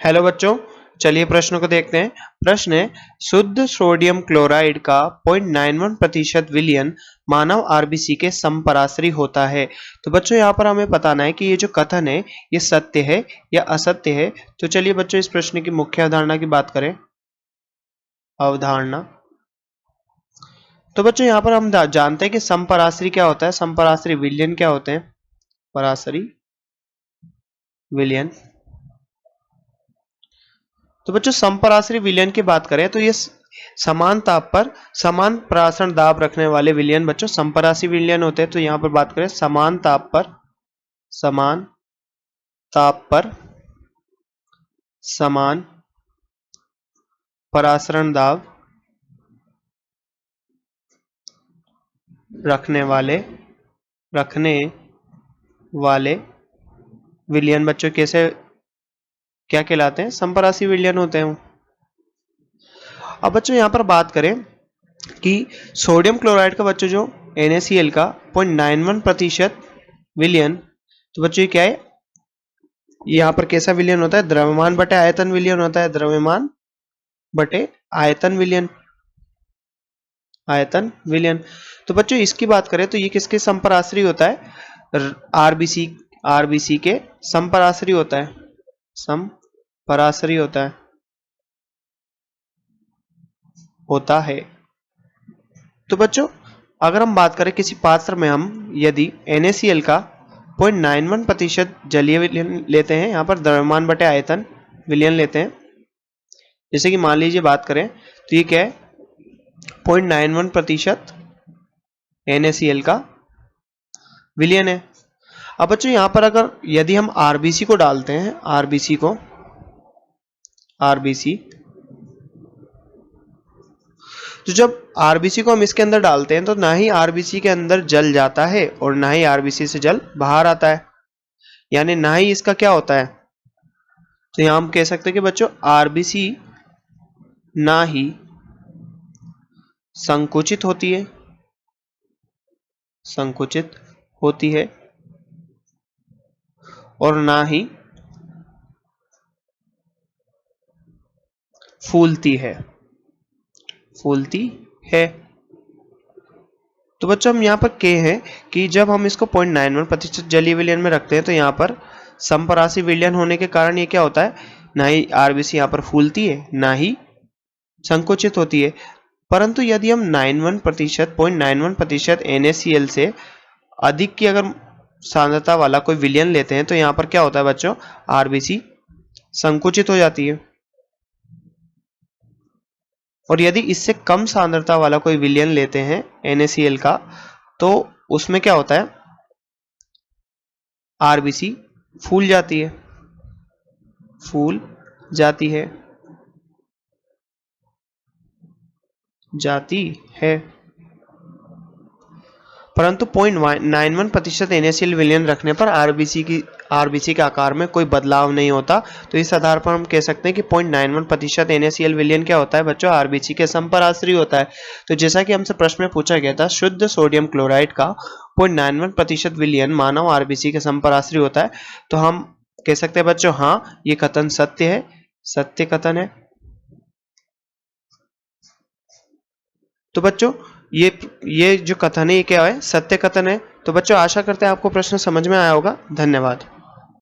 Hello बच्चों, चलिए प्रश्नों को देखते हैं। प्रश्न है, शुद्ध सोडियम क्लोराइड का 0.91% विलयन मानव आरबीसी के समपराश्री होता है। तो बच्चों यहाँ पर हमें बताना है कि ये जो कथन है ये सत्य है या असत्य है। तो चलिए बच्चों इस प्रश्न की मुख्य अवधारणा की बात करें। अवधारणा, तो बच्चों यहाँ पर हम जानते हैं कि समपराश्री क्या होता है। समपराश्री विलयन क्या होते हैं? पराश्री विलयन। तो बच्चों समपराश्री विलयन की बात करें तो ये समान ताप पर समान परासरण दाब रखने वाले विलयन बच्चों समपराश्री विलयन होते हैं। तो यहां पर बात करें समान ताप पर समान परासरण दाब रखने वाले विलयन बच्चों कैसे क्या कहलाते हैं? समपराश्री विलयन होते हैं। अब बच्चों यहां पर बात करें कि सोडियम क्लोराइड का बच्चों जो NaCl का 0.91% विलयन, तो बच्चों ये क्या है? यहाँ पर कैसा विलयन होता है? द्रव्यमान बटे आयतन विलयन होता है। द्रव्यमान बटे आयतन विलयन। तो बच्चों इसकी बात करें तो ये किसके समपराश्री होता है? आरबीसी के समपराश्री होता है। समपराश्री होता है। तो बच्चों अगर हम बात करें किसी पात्र में हम यदि NaCl का 0.91% जलीय विलयन लेते हैं, यहाँ पर द्रव्यमान बटे आयतन विलयन लेते हैं। जैसे कि मान लीजिए बात करें तो ये क्या है? 0.91% NaCl का विलयन है। अब बच्चों यहाँ पर अगर यदि हम आरबीसी को डालते हैं, आरबीसी, तो जब आरबीसी को हम इसके अंदर डालते हैं तो ना ही आरबीसी के अंदर जल जाता है और ना ही आरबीसी से जल बाहर आता है, यानी ना ही इसका क्या होता है। तो यहां हम कह सकते हैं कि बच्चों आरबीसी ना ही संकुचित होती है और ना ही फूलती है। तो बच्चों हम यहाँ पर कहे हैं कि जब हम इसको 0.91% जलीय विलयन में रखते हैं तो यहाँ पर समपराश्री विलयन होने के कारण ये क्या होता है? ना ही आरबीसी यहाँ पर फूलती है ना ही संकुचित होती है। परंतु यदि हम 0.91% NaCl से अधिक की अगर सांद्रता वाला कोई विलयन लेते हैं तो यहाँ पर क्या होता है बच्चों? आरबीसी संकुचित हो जाती है। और यदि इससे कम सांद्रता वाला कोई विलयन लेते हैं NaCl का तो उसमें क्या होता है? आरबीसी फूल जाती है। परंतु 0.91% NaCl विलयन रखने पर आरबीसी के आकार में कोई बदलाव नहीं होता। तो इस आधार पर हम कह सकते हैं कि 0.91% NaCl विलयन क्या होता है बच्चों? आरबीसी के समपराश्री होता है। तो जैसा कि हमसे प्रश्न में पूछा गया था, शुद्ध सोडियम क्लोराइड का 0.91% विलयन मानव आरबीसी के समपराश्री होता है। तो हम कह सकते हैं बच्चों हाँ, ये कथन सत्य कथन है। तो बच्चों ये जो कथन है ये क्या है? सत्य कथन है। तो बच्चों आशा करते हैं आपको प्रश्न समझ में आया होगा। धन्यवाद।